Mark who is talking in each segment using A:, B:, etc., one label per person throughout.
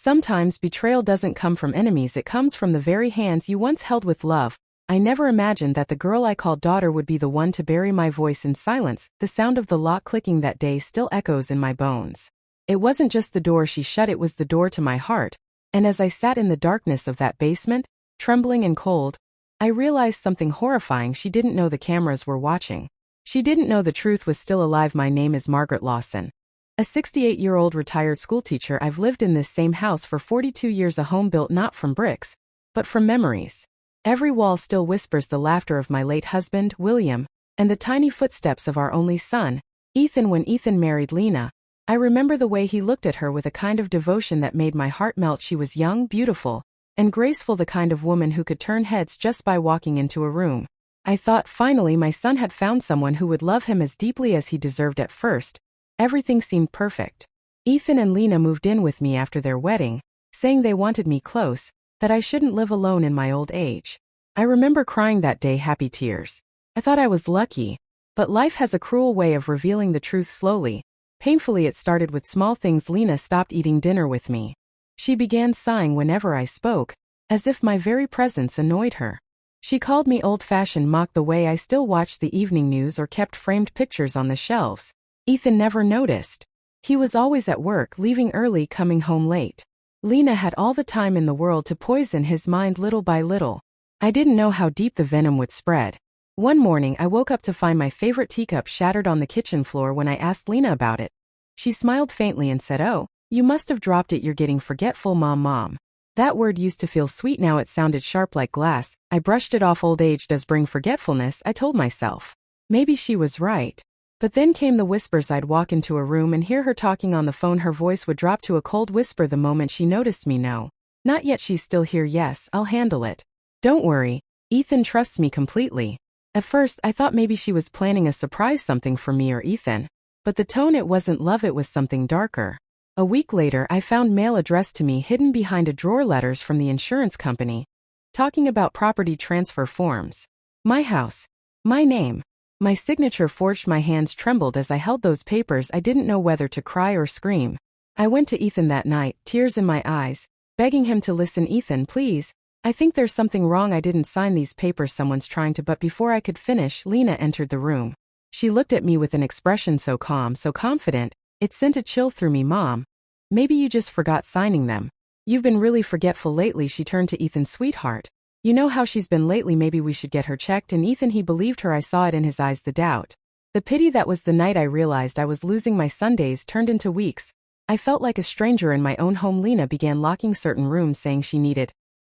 A: Sometimes betrayal doesn't come from enemies, it comes from the very hands you once held with love. I never imagined that the girl I called daughter would be the one to bury my voice in silence. The sound of the lock clicking that day still echoes in my bones. It wasn't just the door she shut, it was the door to my heart. And as I sat in the darkness of that basement, trembling and cold, I realized something horrifying. She didn't know the cameras were watching. She didn't know the truth was still alive. My name is Margaret Lawson. A 68-year-old retired schoolteacher. I've lived in this same house for 42 years, a home built not from bricks, but from memories. Every wall still whispers the laughter of my late husband, William, and the tiny footsteps of our only son, Ethan. When Ethan married Lena, I remember the way he looked at her with a kind of devotion that made my heart melt. She was young, beautiful, and graceful, the kind of woman who could turn heads just by walking into a room. I thought finally my son had found someone who would love him as deeply as he deserved. At first, everything seemed perfect. Ethan and Lena moved in with me after their wedding, saying they wanted me close, that I shouldn't live alone in my old age. I remember crying that day, happy tears. I thought I was lucky. But life has a cruel way of revealing the truth slowly. Painfully, it started with small things. Lena stopped eating dinner with me. She began sighing whenever I spoke, as if my very presence annoyed her. She called me old-fashioned, mocked the way I still watched the evening news or kept framed pictures on the shelves. Ethan never noticed. He was always at work, leaving early, coming home late. Lena had all the time in the world to poison his mind little by little. I didn't know how deep the venom would spread. One morning I woke up to find my favorite teacup shattered on the kitchen floor. When I asked Lena about it, she smiled faintly and said, "Oh, you must have dropped it. You're getting forgetful, Mom." That word used to feel sweet, now it sounded sharp like glass. I brushed it off. Old age does bring forgetfulness, I told myself. Maybe she was right. But then came the whispers. I'd walk into a room and hear her talking on the phone. Her voice would drop to a cold whisper the moment she noticed me. "No, not yet. She's still here. Yes, I'll handle it. Don't worry. Ethan trusts me completely." At first, I thought maybe she was planning a surprise, something for me or Ethan. But the tone, it wasn't love, it was something darker. A week later, I found mail addressed to me hidden behind a drawer, letters from the insurance company, talking about property transfer forms. My house. My name. My signature forged. My hands trembled as I held those papers. I didn't know whether to cry or scream. I went to Ethan that night, tears in my eyes, begging him to listen. "Ethan, please. I think there's something wrong. I didn't sign these papers. Someone's trying to..." But before I could finish, Lena entered the room. She looked at me with an expression so calm, so confident, it sent a chill through me. "Mom, maybe you just forgot signing them. You've been really forgetful lately." She turned to Ethan. "Sweetheart, you know how she's been lately. Maybe we should get her checked." And Ethan, he believed her. I saw it in his eyes, the doubt, the pity. That was the night I realized I was losing. My Sundays turned into weeks. I felt like a stranger in my own home. Lena began locking certain rooms, saying she needed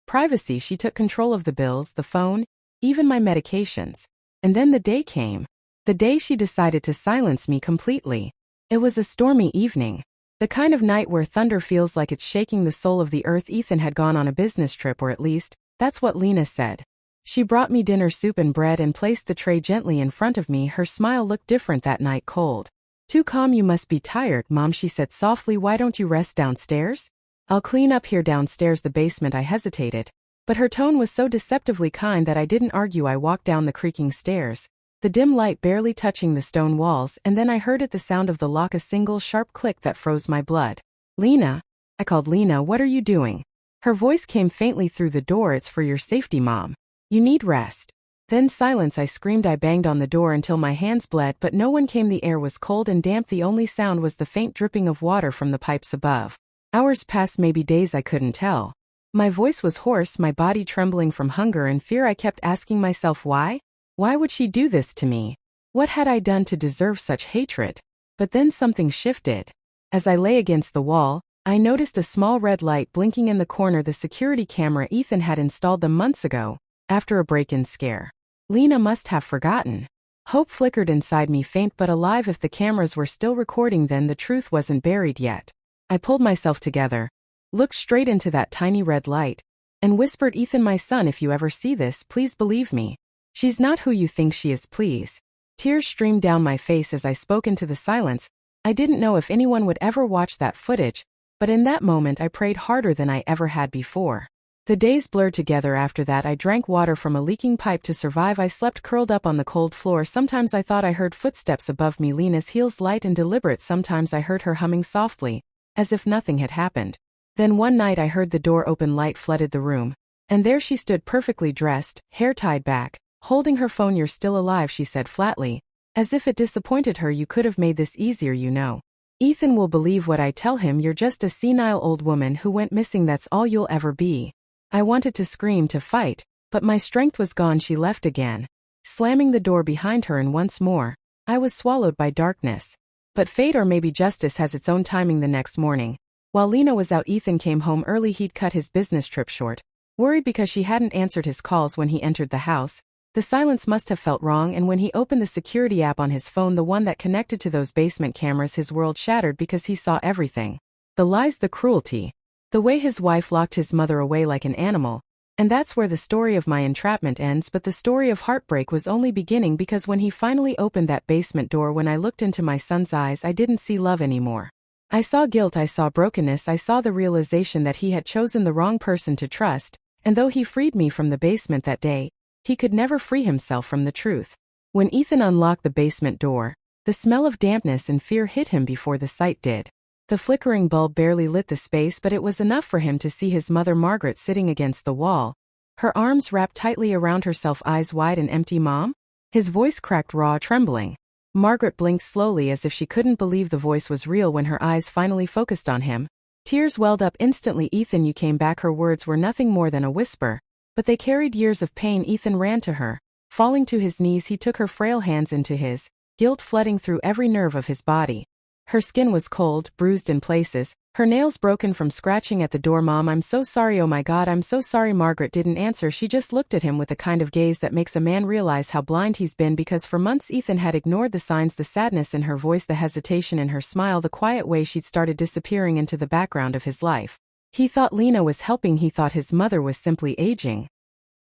A: privacy. She took control of the bills, the phone, even my medications. And then the day came. The day she decided to silence me completely. It was a stormy evening. The kind of night where thunder feels like it's shaking the soul of the earth. Ethan had gone on a business trip, or at least, that's what Lena said. She brought me dinner, soup and bread, and placed the tray gently in front of me. Her smile looked different that night, cold. "Too calm. You must be tired, Mom," she said softly. "Why don't you rest downstairs? I'll clean up here." "Downstairs, the basement." I hesitated. But her tone was so deceptively kind that I didn't argue. I walked down the creaking stairs, the dim light barely touching the stone walls, and then I heard it, the sound of the lock, a single sharp click that froze my blood. "Lena," I called. "Lena, what are you doing?" Her voice came faintly through the door. "It's for your safety, Mom. You need rest." Then silence. I screamed. I banged on the door until my hands bled, but no one came. The air was cold and damp. The only sound was the faint dripping of water from the pipes above. Hours passed, maybe days, I couldn't tell. My voice was hoarse, my body trembling from hunger and fear. I kept asking myself, why? Why would she do this to me? What had I done to deserve such hatred? But then something shifted. As I lay against the wall, I noticed a small red light blinking in the corner, the security camera Ethan had installed them months ago, after a break-in scare. Lena must have forgotten. Hope flickered inside me, faint but alive. If the cameras were still recording, then the truth wasn't buried yet. I pulled myself together, looked straight into that tiny red light, and whispered, "Ethan, my son, if you ever see this, please believe me. She's not who you think she is, please." Tears streamed down my face as I spoke into the silence. I didn't know if anyone would ever watch that footage, but in that moment I prayed harder than I ever had before. The days blurred together after that. I drank water from a leaking pipe to survive. I slept curled up on the cold floor. Sometimes I thought I heard footsteps above me, Lena's heels light and deliberate. Sometimes I heard her humming softly, as if nothing had happened. Then one night I heard the door open, light flooded the room. And there she stood, perfectly dressed, hair tied back, holding her phone. "You're still alive," she said flatly. As if it disappointed her. "You could have made this easier, you know. Ethan will believe what I tell him. You're just a senile old woman who went missing. That's all you'll ever be." I wanted to scream, to fight, but my strength was gone. She left again, slamming the door behind her, and once more, I was swallowed by darkness. But fate, or maybe justice, has its own timing. The next morning, while Lena was out, Ethan came home early. He'd cut his business trip short, worried because she hadn't answered his calls when he entered the house. The silence must have felt wrong, and when he opened the security app on his phone, the one that connected to those basement cameras, his world shattered because he saw everything. The lies, the cruelty, the way his wife locked his mother away like an animal. And that's where the story of my entrapment ends. But the story of heartbreak was only beginning, because when he finally opened that basement door, when I looked into my son's eyes, I didn't see love anymore. I saw guilt, I saw brokenness, I saw the realization that he had chosen the wrong person to trust, and though he freed me from the basement that day, he could never free himself from the truth. When Ethan unlocked the basement door, the smell of dampness and fear hit him before the sight did. The flickering bulb barely lit the space, but it was enough for him to see his mother Margaret sitting against the wall, her arms wrapped tightly around herself, eyes wide and empty. "Mom?" His voice cracked, raw, trembling. Margaret blinked slowly, as if she couldn't believe the voice was real. When her eyes finally focused on him, tears welled up instantly. "Ethan, you came back." Her words were nothing more than a whisper, but they carried years of pain. Ethan ran to her. Falling to his knees, he took her frail hands into his, guilt flooding through every nerve of his body. Her skin was cold, bruised in places, her nails broken from scratching at the door. "Mom, I'm so sorry." "Oh my God, I'm so sorry." Margaret didn't answer. She just looked at him with the kind of gaze that makes a man realize how blind he's been, because for months Ethan had ignored the signs, the sadness in her voice, the hesitation in her smile, the quiet way she'd started disappearing into the background of his life. He thought Lena was helping. He thought his mother was simply aging.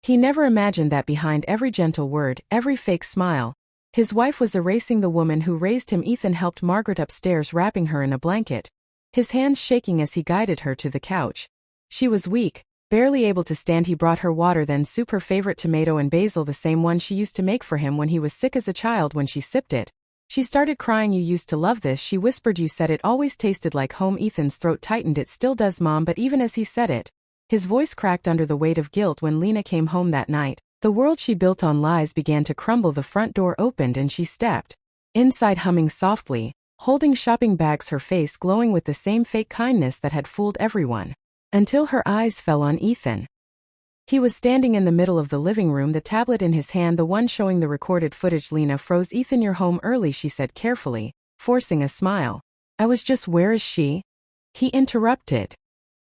A: He never imagined that behind every gentle word, every fake smile, his wife was erasing the woman who raised him. Ethan helped Margaret upstairs, wrapping her in a blanket, his hands shaking as he guided her to the couch. She was weak, barely able to stand. He brought her water, then soup, her favorite tomato and basil, the same one she used to make for him when he was sick as a child. When she sipped it, she started crying. "You used to love this," she whispered. "You said it always tasted like home." Ethan's throat tightened. "It still does, Mom." But even as he said it, his voice cracked under the weight of guilt. When Lena came home that night, the world she built on lies began to crumble. The front door opened and she stepped inside, humming softly, holding shopping bags, her face glowing with the same fake kindness that had fooled everyone, until her eyes fell on Ethan. He was standing in the middle of the living room, the tablet in his hand, the one showing the recorded footage. Lena froze. "Ethan, you're home early," she said carefully, forcing a smile. "I was just—" "Where is she?" he interrupted.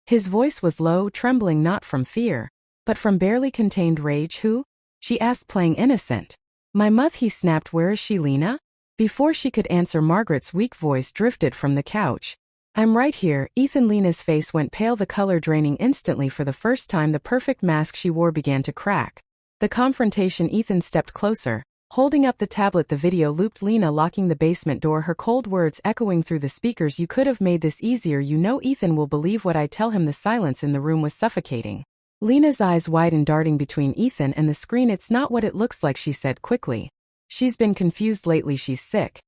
A: His voice was low, trembling not from fear, but from barely contained rage. "Who?" she asked, playing innocent. "My mother," he snapped. "Where is she, Lena?" Before she could answer, Margaret's weak voice drifted from the couch. "I'm right here, Ethan." Lena's face went pale, the color draining instantly. For the first time, the perfect mask she wore began to crack. The confrontation. Ethan stepped closer, holding up the tablet. The video looped, Lena locking the basement door, her cold words echoing through the speakers. "You could have made this easier. You know Ethan will believe what I tell him." The silence in the room was suffocating. Lena's eyes widened, darting between Ethan and the screen. "It's not what it looks like," she said quickly. "She's been confused lately. She's sick."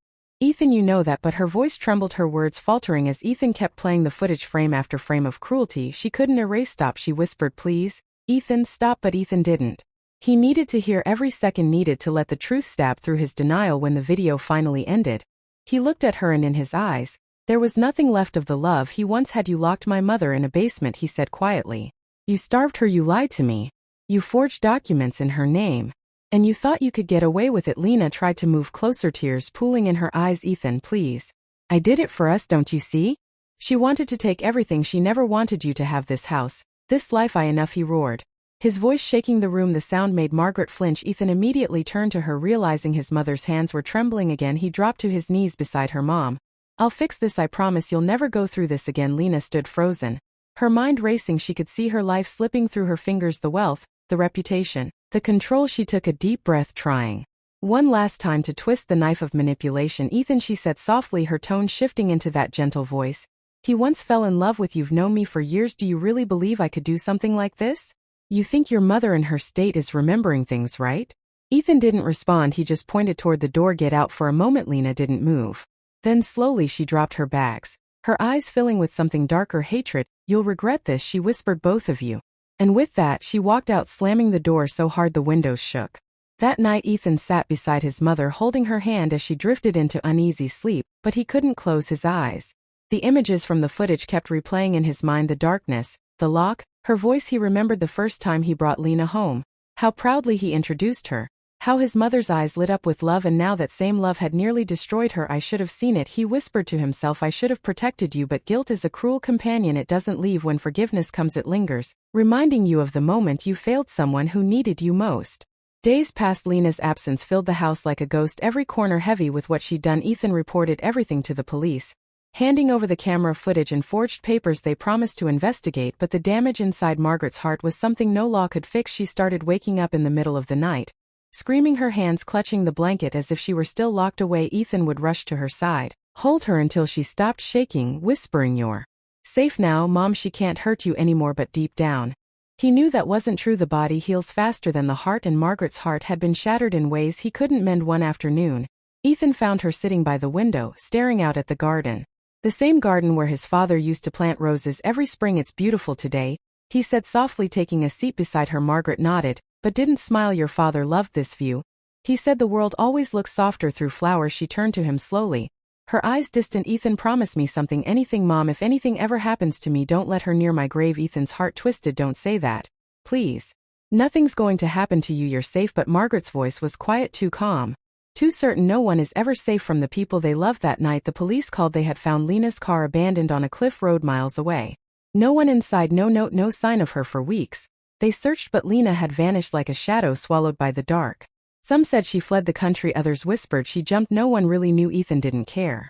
A: "Ethan, you know that." But her voice trembled, her words faltering as Ethan kept playing the footage, frame after frame of cruelty she couldn't erase. "Stop," she whispered. "Please, Ethan, stop." But Ethan didn't. He needed to hear every second, needed to let the truth stab through his denial. When the video finally ended, he looked at her, and in his eyes, there was nothing left of the love he once had. "You locked my mother in a basement," he said quietly. "You starved her. You lied to me. You forged documents in her name. And you thought you could get away with it." Lena tried to move closer, tears pooling in her eyes. "Ethan, please. I did it for us, don't you see? She wanted to take everything. She never wanted you to have this house, this life." Enough," he roared, his voice shaking the room. The sound made Margaret flinch. Ethan immediately turned to her, realizing his mother's hands were trembling again. He dropped to his knees beside her. "Mom, I'll fix this. I promise you'll never go through this again." Lena stood frozen, her mind racing. She could see her life slipping through her fingers, the wealth, the reputation, the control. She took a deep breath, trying one last time to twist the knife of manipulation. "Ethan," she said softly, her tone shifting into that gentle voice. "He once fell in love with you. You've known me for years. Do you really believe I could do something like this? You think your mother in her state is remembering things, right?" Ethan didn't respond. He just pointed toward the door. "Get out." For a moment Lena didn't move. Then slowly she dropped her bags. her eyes filling with something darker, hatred. "You'll regret this," she whispered, "both of you." And with that, she walked out, slamming the door so hard the windows shook. That night Ethan sat beside his mother, holding her hand as she drifted into uneasy sleep, but he couldn't close his eyes. The images from the footage kept replaying in his mind: the darkness, the lock, her voice. He remembered the first time he brought Lena home, how proudly he introduced her, how his mother's eyes lit up with love, and now that same love had nearly destroyed her. "I should have seen it," he whispered to himself. "I should have protected you." But guilt is a cruel companion. It doesn't leave. When forgiveness comes, it lingers, reminding you of the moment you failed someone who needed you most. Days passed. Lena's absence filled the house like a ghost, every corner heavy with what she'd done. Ethan reported everything to the police, handing over the camera footage and forged papers they promised to investigate. But the damage inside Margaret's heart was something no law could fix. She started waking up in the middle of the night, screaming, her hands clutching the blanket as if she were still locked away. Ethan would rush to her side, hold her until she stopped shaking, whispering, "You're safe now, Mom. She can't hurt you anymore." But deep down, he knew that wasn't true. The body heals faster than the heart, and Margaret's heart had been shattered in ways he couldn't mend. One afternoon, Ethan found her sitting by the window, staring out at the garden. The same garden where his father used to plant roses every spring. "It's beautiful today," he said softly, taking a seat beside her. Margaret nodded, but didn't smile. "Your father loved this view," he said. "The world always looks softer through flowers." She turned to him slowly, her eyes distant. "Ethan, promise me something." "Anything, Mom. If anything ever happens to me, don't let her near my grave." Ethan's heart twisted. "Don't say that, please. Nothing's going to happen to you. You're safe." But Margaret's voice was quiet, too calm, too certain. "No one is ever safe from the people they love." That night the police called. They had found Lena's car abandoned on a cliff road miles away. No one inside, no note, no sign of her. For weeks they searched, but Lena had vanished like a shadow swallowed by the dark. Some said she fled the country, others whispered she jumped. No one really knew. Ethan didn't care.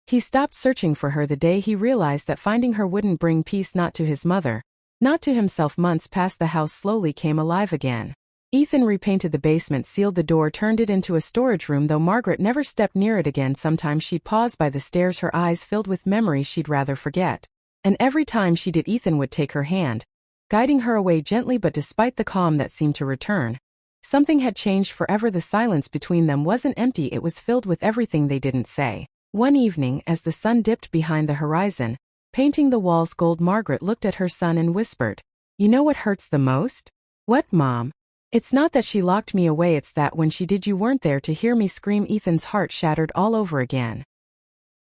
A: He stopped searching for her the day he realized that finding her wouldn't bring peace, not to his mother, not to himself. Months passed. The house slowly came alive again. Ethan repainted the basement, sealed the door, turned it into a storage room, though Margaret never stepped near it again. Sometimes she'd pause by the stairs, her eyes filled with memories she'd rather forget. And every time she did, Ethan would take her hand, guiding her away gently. But despite the calm that seemed to return, something had changed forever. The silence between them wasn't empty, it was filled with everything they didn't say. One evening, as the sun dipped behind the horizon, painting the walls gold, Margaret looked at her son and whispered, "You know what hurts the most?" "What, Mom?" "It's not that she locked me away, it's that when she did, you weren't there to hear me scream." Ethan's heart shattered all over again.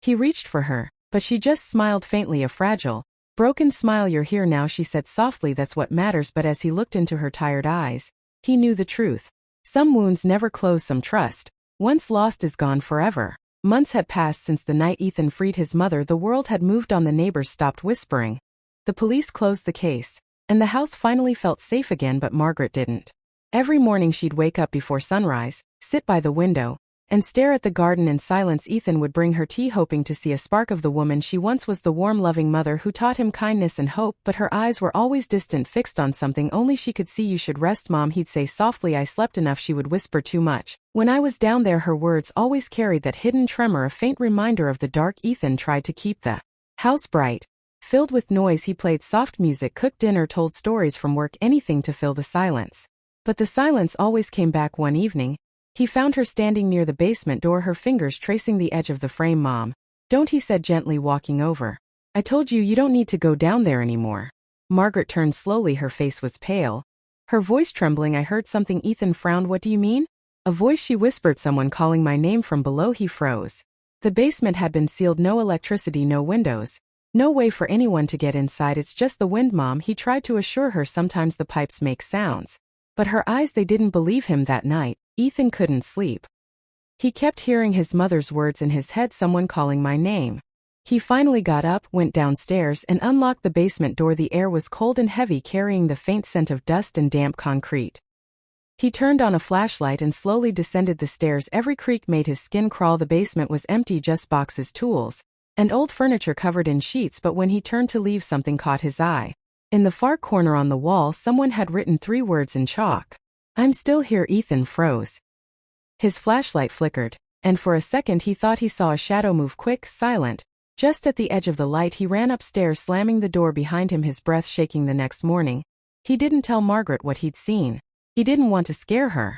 A: He reached for her, but she just smiled faintly, a fragile, broken smile. "You're here now," she said softly. "That's what matters." But as he looked into her tired eyes, he knew the truth. Some wounds never close, some trust, once lost, is gone forever. Months had passed since the night Ethan freed his mother. The world had moved on. The neighbors stopped whispering. The police closed the case, and the house finally felt safe again. But Margaret didn't. Every morning she'd wake up before sunrise, sit by the window, and stare at the garden in silence. Ethan would bring her tea, hoping to see a spark of the woman she once was, the warm, loving mother who taught him kindness and hope. But her eyes were always distant, fixed on something only she could see. "You should rest, Mom," he'd say softly. "I slept enough." She would whisper, "Too much." When I was down there, her words always carried that hidden tremor, a faint reminder of the dark. Ethan tried to keep the house bright, filled with noise. He played soft music, cooked dinner, told stories from work, anything to fill the silence. But the silence always came back. One evening, he found her standing near the basement door, her fingers tracing the edge of the frame. "Mom, don't," he said gently, walking over. "I told you, you don't need to go down there anymore." Margaret turned slowly, her face was pale, her voice trembling. "I heard something." Ethan frowned. "What do you mean?" "A voice," she whispered, "someone calling my name from below." He froze. The basement had been sealed, no electricity, no windows, no way for anyone to get inside. "It's just the wind, Mom," he tried to assure her. "Sometimes the pipes make sounds." But her eyes, they didn't believe him. That night, Ethan couldn't sleep. He kept hearing his mother's words in his head, "Someone calling my name." He finally got up, went downstairs, and unlocked the basement door. The air was cold and heavy, carrying the faint scent of dust and damp concrete. He turned on a flashlight and slowly descended the stairs. Every creak made his skin crawl. The basement was empty, just boxes, tools, and old furniture covered in sheets. But when he turned to leave, something caught his eye. In the far corner on the wall, someone had written 3 words in chalk. "I'm still here." Ethan froze. His flashlight flickered, and for a second he thought he saw a shadow move, quick, silent, just at the edge of the light. He ran upstairs, slamming the door behind him, his breath shaking. The next morning, he didn't tell Margaret what he'd seen. He didn't want to scare her.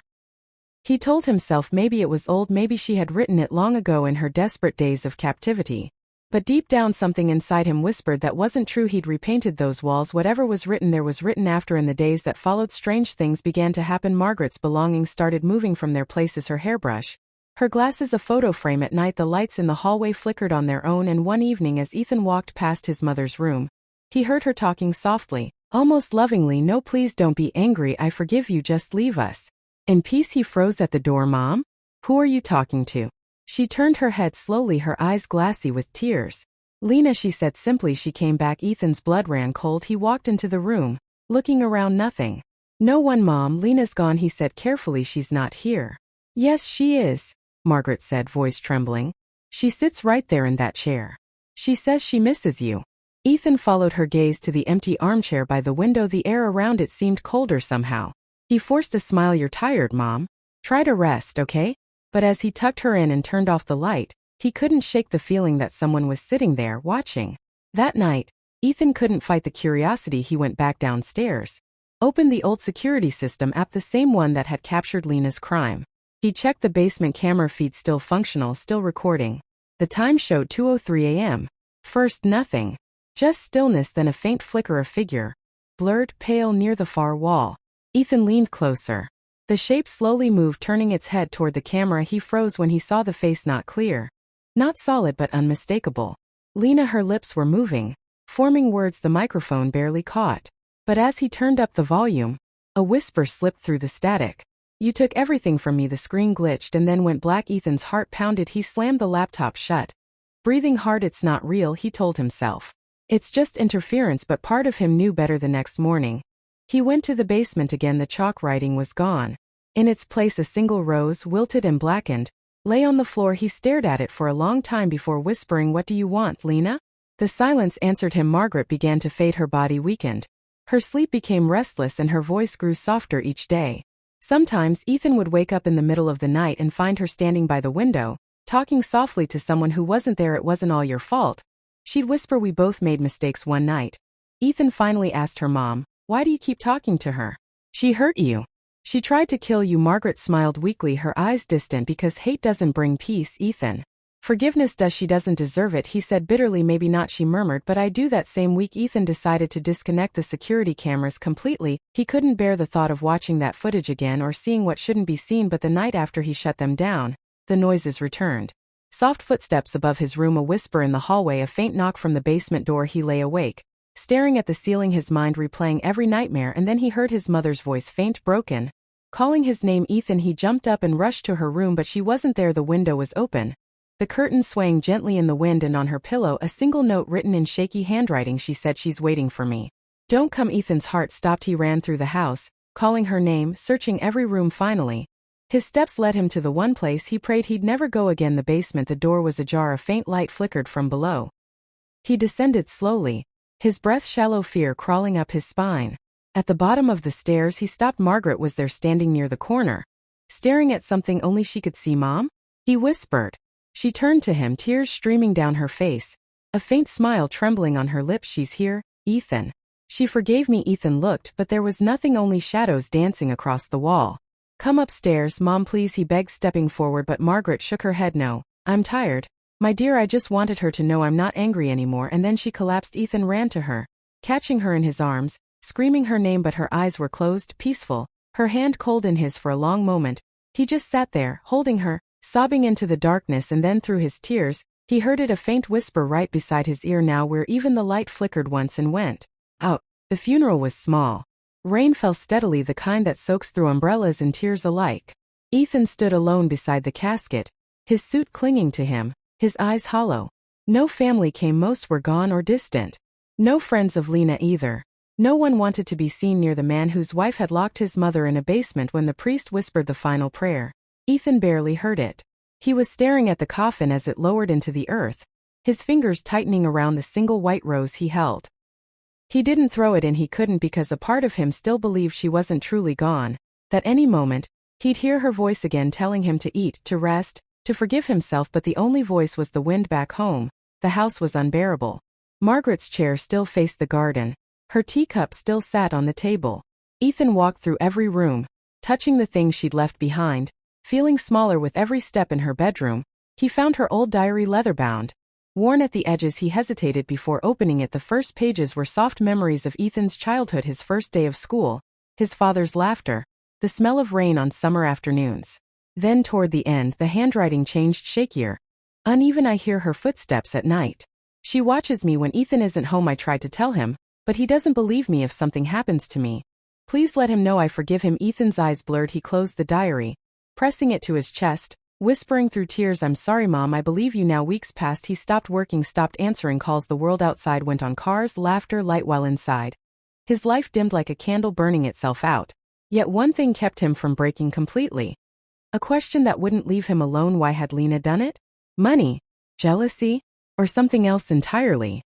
A: He told himself maybe it was old, maybe she had written it long ago in her desperate days of captivity. But deep down something inside him whispered that wasn't true. He'd repainted those walls. Whatever was written there was written after. In the days that followed, strange things began to happen. Margaret's belongings started moving from their places. Her hairbrush, her glasses, a photo frame. At night the lights in the hallway flickered on their own, and one evening as Ethan walked past his mother's room, he heard her talking softly, almost lovingly. "No, please don't be angry. I forgive you. Just leave us in peace." He froze at the door. "Mom? Who are you talking to?" She turned her head slowly, her eyes glassy with tears. "Lena," she said simply. She came back. Ethan's blood ran cold. He walked into the room, looking around. "Nothing. No one, Mom. Lena's gone," he said carefully. "She's not here." "Yes, she is," Margaret said, voice trembling. "She sits right there in that chair. She says she misses you." Ethan followed her gaze to the empty armchair by the window. The air around it seemed colder somehow. He forced a smile. "You're tired, Mom. Try to rest, okay?" But as he tucked her in and turned off the light, he couldn't shake the feeling that someone was sitting there, watching. That night, Ethan couldn't fight the curiosity. He went back downstairs, opened the old security system app, the same one that had captured Lena's crime. He checked the basement camera feed, still functional, still recording. The time showed 2:03 a.m. First, nothing. Just stillness, then a faint flicker, a figure, blurred, pale, near the far wall. Ethan leaned closer. The shape slowly moved, turning its head toward the camera. He froze when he saw the face, not clear, not solid, but unmistakable. Lena. Her lips were moving, forming words the microphone barely caught. But as he turned up the volume, a whisper slipped through the static. "You took everything from me." The screen glitched and then went black. Ethan's heart pounded. He slammed the laptop shut, breathing hard. "It's not real," he told himself. "It's just interference." But part of him knew better. The next morning, he went to the basement again. The chalk writing was gone. In its place, a single rose, wilted and blackened, lay on the floor. He stared at it for a long time before whispering, "What do you want, Lena?" The silence answered him. Margaret began to fade. Her body weakened. Her sleep became restless and her voice grew softer each day. Sometimes Ethan would wake up in the middle of the night and find her standing by the window, talking softly to someone who wasn't there. "It wasn't all your fault," she'd whisper. "We both made mistakes." One night, Ethan finally asked her, "Mom, why do you keep talking to her? She hurt you. She tried to kill you." Margaret smiled weakly, her eyes distant. "Because hate doesn't bring peace, Ethan. Forgiveness does." "She doesn't deserve it," he said bitterly. "Maybe not," she murmured, "but I do." That same week, Ethan decided to disconnect the security cameras completely. He couldn't bear the thought of watching that footage again or seeing what shouldn't be seen. But the night after he shut them down, the noises returned. Soft footsteps above his room, a whisper in the hallway, a faint knock from the basement door. He lay awake, staring at the ceiling, his mind replaying every nightmare. And then he heard his mother's voice, faint, broken, calling his name. Ethan. He jumped up and rushed to her room, but she wasn't there. The window was open, the curtain swaying gently in the wind, and on her pillow a single note written in shaky handwriting. She said, "She's waiting for me. Don't come." Ethan's heart stopped. He ran through the house, calling her name, searching every room. Finally, his steps led him to the one place he prayed he'd never go again, the basement. The door was ajar. A faint light flickered from below. He descended slowly, his breath shallow, fear crawling up his spine. At the bottom of the stairs he stopped. Margaret was there, standing near the corner, staring at something only she could see. "Mom?" he whispered. She turned to him, tears streaming down her face, a faint smile trembling on her lips. "She's here, Ethan. She forgave me." Ethan looked, but there was nothing, only shadows dancing across the wall. "Come upstairs, Mom, please," he begged, stepping forward. But Margaret shook her head. "No, I'm tired, my dear. I just wanted her to know I'm not angry anymore." And then she collapsed. Ethan ran to her, catching her in his arms, screaming her name, but her eyes were closed, peaceful, her hand cold in his. For a long moment, he just sat there, holding her, sobbing into the darkness. And then through his tears, he heard it, a faint whisper right beside his ear now, where even the light flickered once and went out. The funeral was small. Rain fell steadily, the kind that soaks through umbrellas and tears alike. Ethan stood alone beside the casket, his suit clinging to him, his eyes hollow. No family came. Most were gone or distant. No friends of Lena either. No one wanted to be seen near the man whose wife had locked his mother in a basement. When the priest whispered the final prayer, Ethan barely heard it. He was staring at the coffin as it lowered into the earth, his fingers tightening around the single white rose he held. He didn't throw it in. He couldn't, because a part of him still believed she wasn't truly gone, that any moment, he'd hear her voice again, telling him to eat, to rest, to forgive himself. But the only voice was the wind back home. The house was unbearable. Margaret's chair still faced the garden. Her teacup still sat on the table. Ethan walked through every room, touching the things she'd left behind, feeling smaller with every step. In her bedroom, he found her old diary, leather-bound. Worn at the edges, he hesitated before opening it. The first pages were soft memories of Ethan's childhood, his first day of school, his father's laughter, the smell of rain on summer afternoons. Then toward the end, the handwriting changed, shakier. Uneven. I hear her footsteps at night. She watches me when Ethan isn't home. I try to tell him, but he doesn't believe me. If something happens to me, please let him know I forgive him. Ethan's eyes blurred. He closed the diary, pressing it to his chest, whispering through tears, I'm sorry, Mom, I believe you now. Weeks passed. He stopped working, stopped answering calls. The world outside went on. Cars, laughter, light. While inside, his life dimmed like a candle burning itself out. Yet one thing kept him from breaking completely. A question that wouldn't leave him alone. Why had Lena done it? Money? Jealousy? Or something else entirely?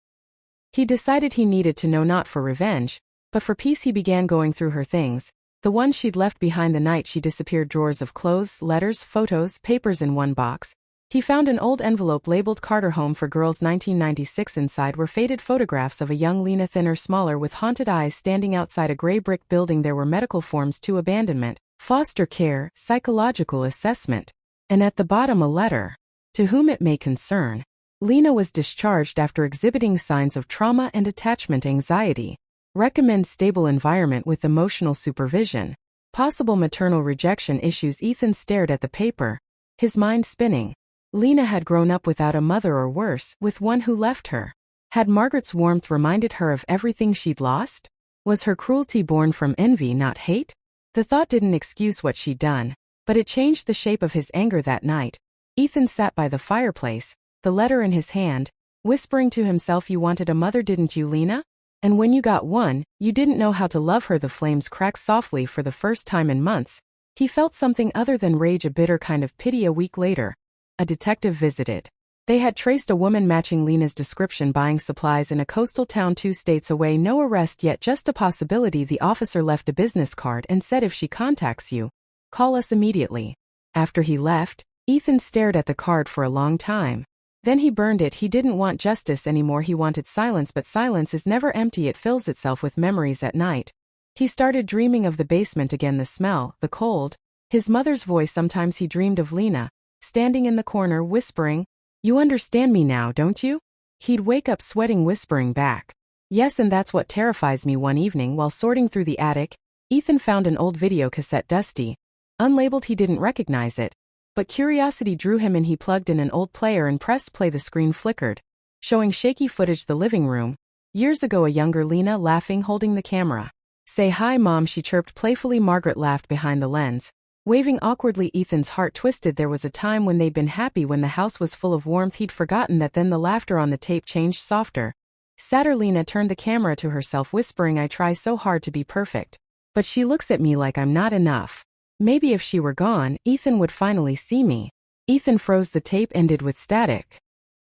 A: He decided he needed to know, not for revenge, but for peace. He began going through her things, the ones she'd left behind the night she disappeared. Drawers of clothes, letters, photos, papers. In one box, he found an old envelope labeled Carter Home for Girls 1996. Inside were faded photographs of a young Lena, thinner, smaller, with haunted eyes, standing outside a gray brick building. There were medical forms to abandonment, foster care, psychological assessment, and at the bottom a letter. To whom it may concern, Lena was discharged after exhibiting signs of trauma and attachment anxiety. Recommend stable environment with emotional supervision. Possible maternal rejection issues. Ethan stared at the paper, his mind spinning. Lena had grown up without a mother, or worse, with one who left her. Had Margaret's warmth reminded her of everything she'd lost? Was her cruelty born from envy, not hate? The thought didn't excuse what she'd done, but it changed the shape of his anger. That night, Ethan sat by the fireplace, the letter in his hand, whispering to himself, you wanted a mother, didn't you, Lena? And when you got one, you didn't know how to love her. The flames cracked softly. For the first time in months, he felt something other than rage, a bitter kind of pity. A week later, a detective visited. They had traced a woman matching Lena's description, buying supplies in a coastal town 2 states away. No arrest yet, just a possibility. The officer left a business card and said, if she contacts you, call us immediately. After he left, Ethan stared at the card for a long time. Then he burned it. He didn't want justice anymore. He wanted silence, but silence is never empty. It fills itself with memories. At night, he started dreaming of the basement again, the smell, the cold, his mother's voice. Sometimes he dreamed of Lena, standing in the corner, whispering, you understand me now, don't you? He'd wake up sweating, whispering back, yes, and that's what terrifies me. One evening, while sorting through the attic, Ethan found an old video cassette, dusty, unlabeled. He didn't recognize it, but curiosity drew him in. He plugged in an old player and pressed play. The screen flickered, showing shaky footage. The living room. Years ago, a younger Lena, laughing, holding the camera. Say hi, Mom, she chirped playfully. Margaret laughed behind the lens, waving awkwardly. Ethan's heart twisted. There was a time when they'd been happy, when the house was full of warmth. He'd forgotten that. Then the laughter on the tape changed, softer, sadder. Lena turned the camera to herself, whispering, I try so hard to be perfect, but she looks at me like I'm not enough. Maybe if she were gone, Ethan would finally see me. Ethan froze. The tape ended with static.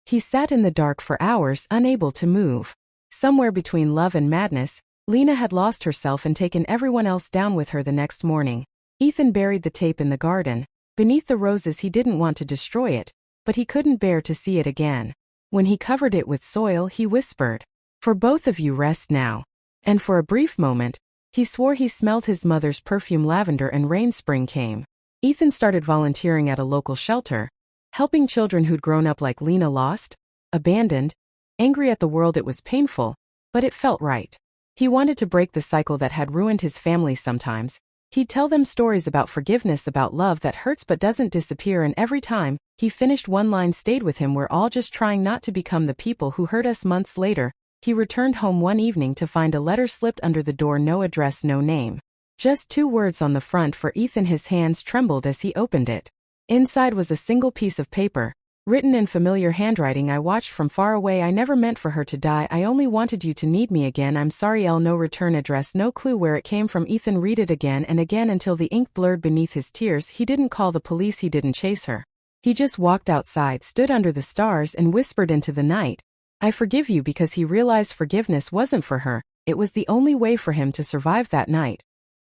A: He sat in the dark for hours, unable to move. Somewhere between love and madness, Lena had lost herself and taken everyone else down with her. The next morning, Ethan buried the tape in the garden, beneath the roses. He didn't want to destroy it, but he couldn't bear to see it again. When he covered it with soil, he whispered, for both of you, rest now. And for a brief moment, he swore he smelled his mother's perfume, lavender and rain. Spring came. Ethan started volunteering at a local shelter, helping children who'd grown up like Lena, lost, abandoned, angry at the world. It was painful, but it felt right. He wanted to break the cycle that had ruined his family. Sometimes, he'd tell them stories about forgiveness, about love that hurts but doesn't disappear, and every time he finished, one line stayed with him, we're all just trying not to become the people who hurt us. Months later, he returned home one evening to find a letter slipped under the door. No address, no name. Just 2 words on the front for Ethan. His hands trembled as he opened it. Inside was a single piece of paper, written in familiar handwriting. I watched from far away. I never meant for her to die. I only wanted you to need me again. I'm sorry. No return address, no clue where it came from. Ethan read it again and again until the ink blurred beneath his tears. He didn't call the police. He didn't chase her. He just walked outside, stood under the stars, and whispered into the night, I forgive you, because he realized forgiveness wasn't for her. It was the only way for him to survive that night.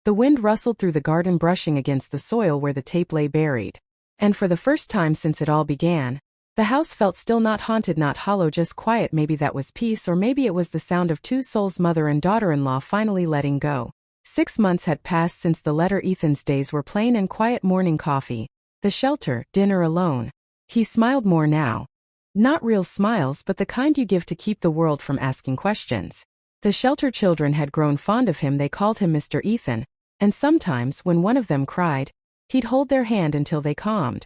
A: The wind rustled through the garden, brushing against the soil where the tape lay buried. And for the first time since it all began, the house felt still, not haunted, not hollow, just quiet. Maybe that was peace, or maybe it was the sound of 2 souls, mother and daughter-in-law, finally letting go. 6 months had passed since the letter. Ethan's days were plain and quiet: morning coffee, the shelter, dinner alone. He smiled more now. Not real smiles, but the kind you give to keep the world from asking questions. The shelter children had grown fond of him. They called him Mr. Ethan, and sometimes, when one of them cried, he'd hold their hand until they calmed.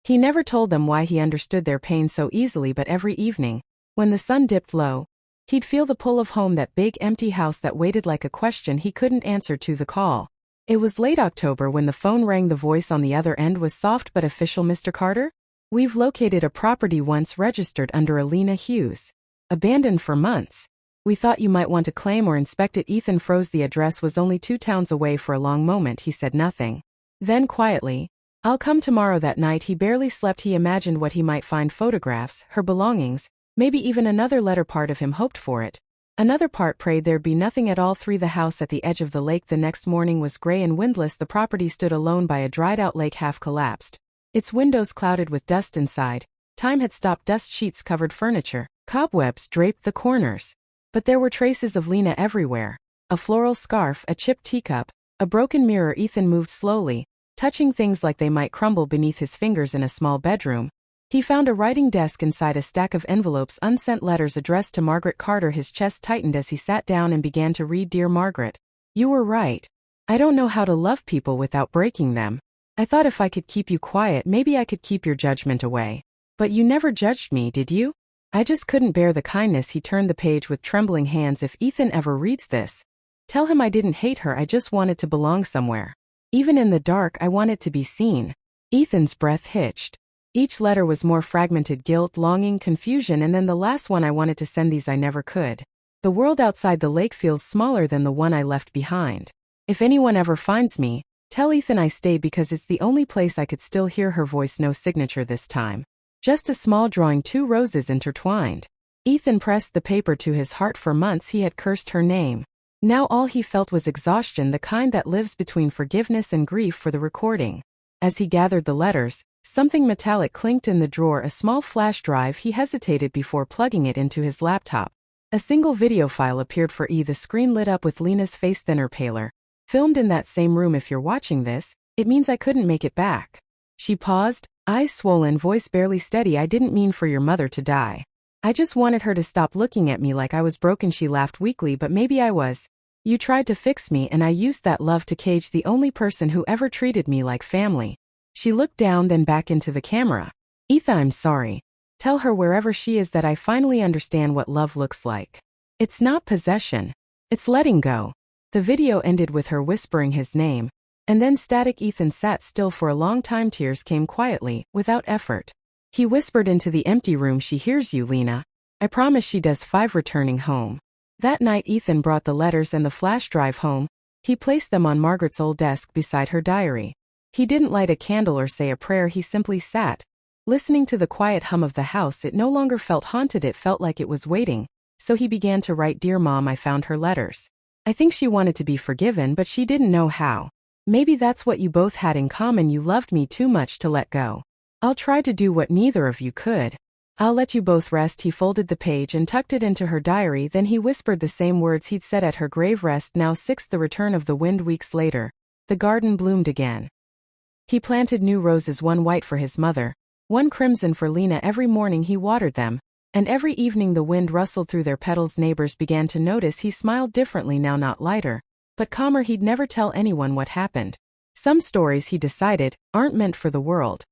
A: He never told them why he understood their pain so easily, but every evening, when the sun dipped low, he'd feel the pull of home, that big empty house that waited like a question he couldn't answer to the call. It was late October when the phone rang. The voice on the other end was soft but official. Mr. Carter? We've located a property once registered under a Lena Hughes. Abandoned for months. We thought you might want to claim or inspect it. Ethan froze. The address was only 2 towns away. For a long moment he said nothing. Then quietly, I'll come tomorrow. That night he barely slept. He imagined what he might find: photographs, her belongings, maybe even another letter. Part of him hoped for it. Another part prayed there'd be nothing at all. 3. The house at the edge of the lake. The next morning was gray and windless. The property stood alone by a dried-out lake, half collapsed, its windows clouded with dust inside. Time had stopped. Dust sheets covered furniture. Cobwebs draped the corners. But there were traces of Lena everywhere. A floral scarf, a chipped teacup, a broken mirror. Ethan moved slowly, touching things like they might crumble beneath his fingers. In a small bedroom, he found a writing desk. Inside, a stack of envelopes, unsent letters addressed to Margaret Carter. His chest tightened as he sat down and began to read. Dear Margaret, you were right. I don't know how to love people without breaking them. I thought if I could keep you quiet, maybe I could keep your judgment away. But you never judged me, did you? I just couldn't bear the kindness. He turned the page with trembling hands. If Ethan ever reads this, tell him I didn't hate her. I just wanted to belong somewhere. Even in the dark, I wanted to be seen. Ethan's breath hitched. Each letter was more fragmented: guilt, longing, confusion, and then the last one: I wanted to send these, I never could. The world outside the lake feels smaller than the one I left behind. If anyone ever finds me, tell Ethan I stayed because it's the only place I could still hear her voice. No signature this time. Just a small drawing, 2 roses intertwined. Ethan pressed the paper to his heart. For months he had cursed her name. Now all he felt was exhaustion, the kind that lives between forgiveness and grief. For the recording. As he gathered the letters, something metallic clinked in the drawer, a small flash drive. He hesitated before plugging it into his laptop. A single video file appeared. For the screen lit up with Lena's face, thinner, paler. Filmed in that same room. If you're watching this, it means I couldn't make it back. She paused, eyes swollen, voice barely steady. I didn't mean for your mother to die. I just wanted her to stop looking at me like I was broken. She laughed weakly. But maybe I was. You tried to fix me, and I used that love to cage the only person who ever treated me like family. She looked down, then back into the camera. Ethan, I'm sorry. Tell her wherever she is that I finally understand what love looks like. It's not possession. It's letting go. The video ended with her whispering his name, and then static. Ethan sat still for a long time. Tears came quietly, without effort. He whispered into the empty room, she hears you, Lena. I promise she does. 5. Returning home. That night Ethan brought the letters and the flash drive home. He placed them on Margaret's old desk beside her diary. He didn't light a candle or say a prayer. He simply sat, listening to the quiet hum of the house. It no longer felt haunted, it felt like it was waiting. So he began to write. Dear Mom, I found her letters. I think she wanted to be forgiven, but she didn't know how. Maybe that's what you both had in common. You loved me too much to let go. I'll try to do what neither of you could. I'll let you both rest. He folded the page and tucked it into her diary. Then he whispered the same words he'd said at her grave: rest now. 6. The return of the wind. Weeks later, the garden bloomed again. He planted new roses, one white for his mother, one crimson for Lena. Every morning he watered them, and every evening the wind rustled through their petals. Neighbors began to notice he smiled differently now, not lighter, but calmer. He'd never tell anyone what happened. Some stories, he decided, aren't meant for the world.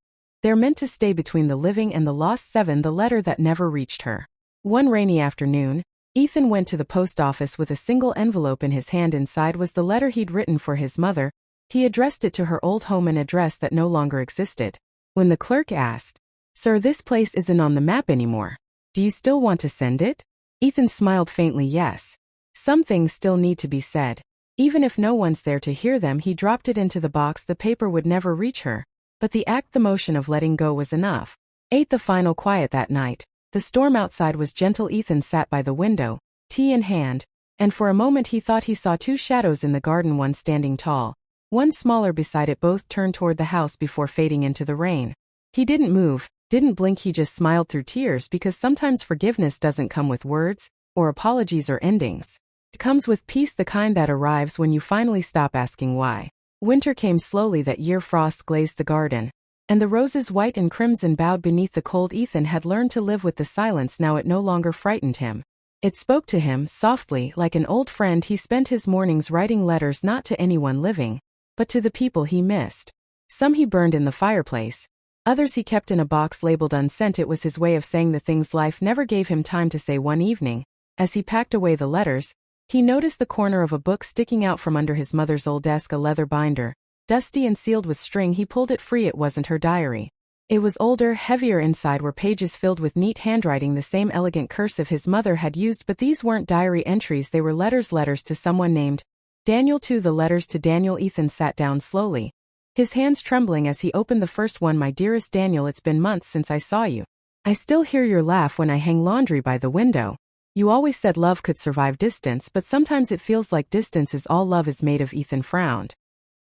A: They're meant to stay between the living and the lost. 7. The letter that never reached her. One rainy afternoon, Ethan went to the post office with a single envelope in his hand. Inside was the letter he'd written for his mother. He addressed it to her old home, an address that no longer existed. When the clerk asked, Sir, this place isn't on the map anymore. Do you still want to send it? Ethan smiled faintly. Yes. Some things still need to be said. Even if no one's there to hear them. He dropped it into the box. The paper would never reach her, but the motion of letting go was enough. 8. The final quiet. That night, the storm outside was gentle. Ethan sat by the window, tea in hand, and for a moment he thought he saw 2 shadows in the garden, one standing tall, one smaller beside it. Both turned toward the house before fading into the rain. He didn't move, didn't blink. He just smiled through tears, because sometimes forgiveness doesn't come with words, or apologies, or endings. It comes with peace, the kind that arrives when you finally stop asking why. Winter came slowly that year. Frost glazed the garden, And the roses white and crimson bowed beneath the cold. Ethan had learned to live with the silence now. It no longer frightened him. It spoke to him, softly, like an old friend. He spent his mornings writing letters not to anyone living, but to the people he missed. Some he burned in the fireplace. Others he kept in a box labeled unsent. It was his way of saying the things life never gave him time to say. One evening, as he packed away the letters, he noticed the corner of a book sticking out from under his mother's old desk, a leather binder, dusty and sealed with string. He pulled it free. It wasn't her diary. It was older, heavier. Inside were pages filled with neat handwriting, the same elegant cursive his mother had used. But these weren't diary entries, they were letters to someone named Daniel. To the letters to Daniel. Ethan sat down slowly, his hands trembling as he opened the first one. My dearest Daniel, it's been months since I saw you. I still hear your laugh when I hang laundry by the window. You always said love could survive distance, but sometimes it feels like distance is all love is made of. Ethan frowned.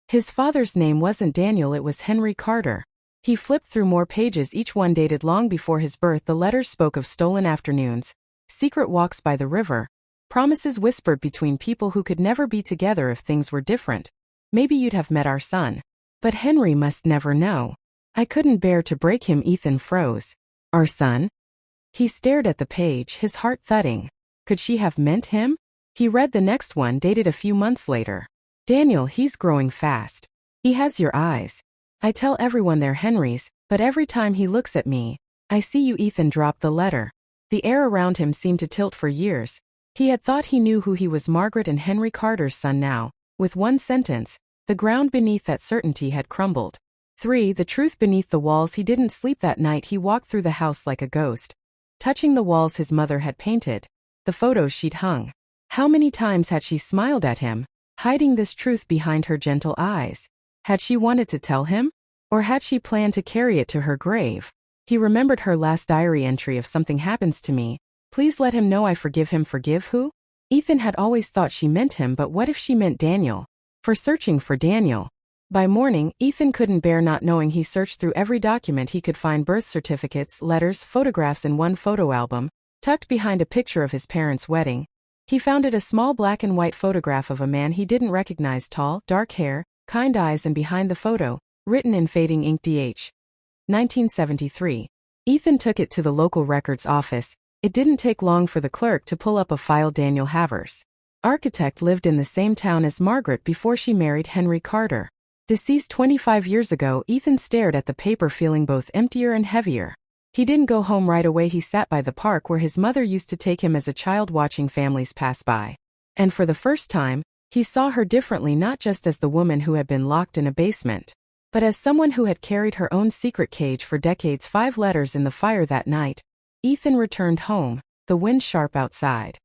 A: His father's name wasn't Daniel, it was Henry Carter. He flipped through more pages, each one dated long before his birth. The letters spoke of stolen afternoons, secret walks by the river, promises whispered between people who could never be together if things were different. Maybe you'd have met our son. But Henry must never know. I couldn't bear to break him. Ethan froze. Our son? He stared at the page, his heart thudding. Could she have meant him? He read the next one, dated a few months later. Daniel, he's growing fast. He has your eyes. I tell everyone they're Henry's, but every time he looks at me, I see you. Ethan dropped the letter. The air around him seemed to tilt. For years, he had thought he knew who he was, Margaret and Henry Carter's son. Now, with one sentence, the ground beneath that certainty had crumbled. 3. The truth beneath the walls. He didn't sleep that night. He walked through the house like a ghost, touching the walls his mother had painted, the photos she'd hung. How many times had she smiled at him, hiding this truth behind her gentle eyes? Had she wanted to tell him? Or had she planned to carry it to her grave? He remembered her last diary entry: if something happens to me, please let him know I forgive him. Forgive who? Ethan had always thought she meant him, but what if she meant Daniel? For searching for Daniel. By morning, Ethan couldn't bear not knowing. He searched through every document he could find: birth certificates, letters, photographs. In one photo album, tucked behind a picture of his parents' wedding, he found a small black and white photograph of a man he didn't recognize. Tall, dark hair, kind eyes, and behind the photo, written in fading ink, DH. 1973. Ethan took it to the local records office. It didn't take long for the clerk to pull up a file. Daniel Havers, architect, lived in the same town as Margaret before she married Henry Carter. Deceased 25 years ago. Ethan stared at the paper, feeling both emptier and heavier. He didn't go home right away. He sat by the park where his mother used to take him as a child, watching families pass by. And for the first time, he saw her differently, not just as the woman who had been locked in a basement, but as someone who had carried her own secret cage for decades. 5 letters in the fire. That night, Ethan returned home, the wind sharp outside.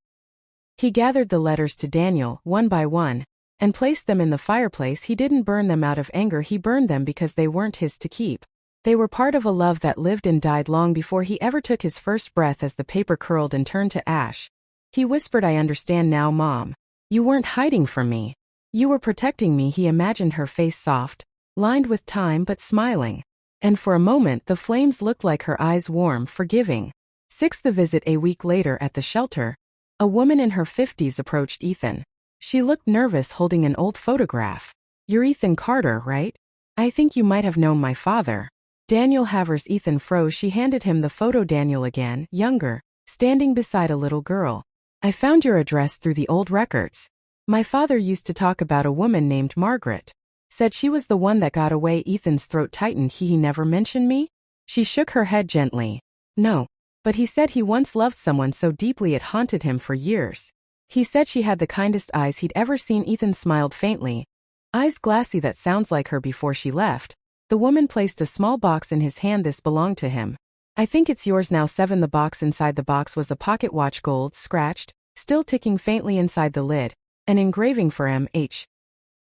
A: He gathered the letters to Daniel, one by one, and placed them in the fireplace. He didn't burn them out of anger, he burned them because they weren't his to keep. They were part of a love that lived and died long before he ever took his first breath. As the paper curled and turned to ash, he whispered, I understand now, Mom. You weren't hiding from me. You were protecting me. He imagined her face, soft, lined with time but smiling. And for a moment the flames looked like her eyes, warm, forgiving. 6. The visit. A week later at the shelter, a woman in her 50s approached Ethan. She looked nervous, holding an old photograph. You're Ethan Carter, right? I think you might have known my father. Daniel Havers. Ethan froze. She handed him the photo. Daniel again, younger, standing beside a little girl. I found your address through the old records. My father used to talk about a woman named Margaret. Said she was the one that got away. Ethan's throat tightened. He never mentioned me? She shook her head gently. No. But he said he once loved someone so deeply it haunted him for years. He said she had the kindest eyes he'd ever seen. Ethan smiled faintly. Eyes glassy. That sounds like her. Before she left, the woman placed a small box in his hand. This belonged to him. I think it's yours now. 7. The box. Inside the box was a pocket watch, gold, scratched, still ticking faintly inside the lid. An engraving for M.H.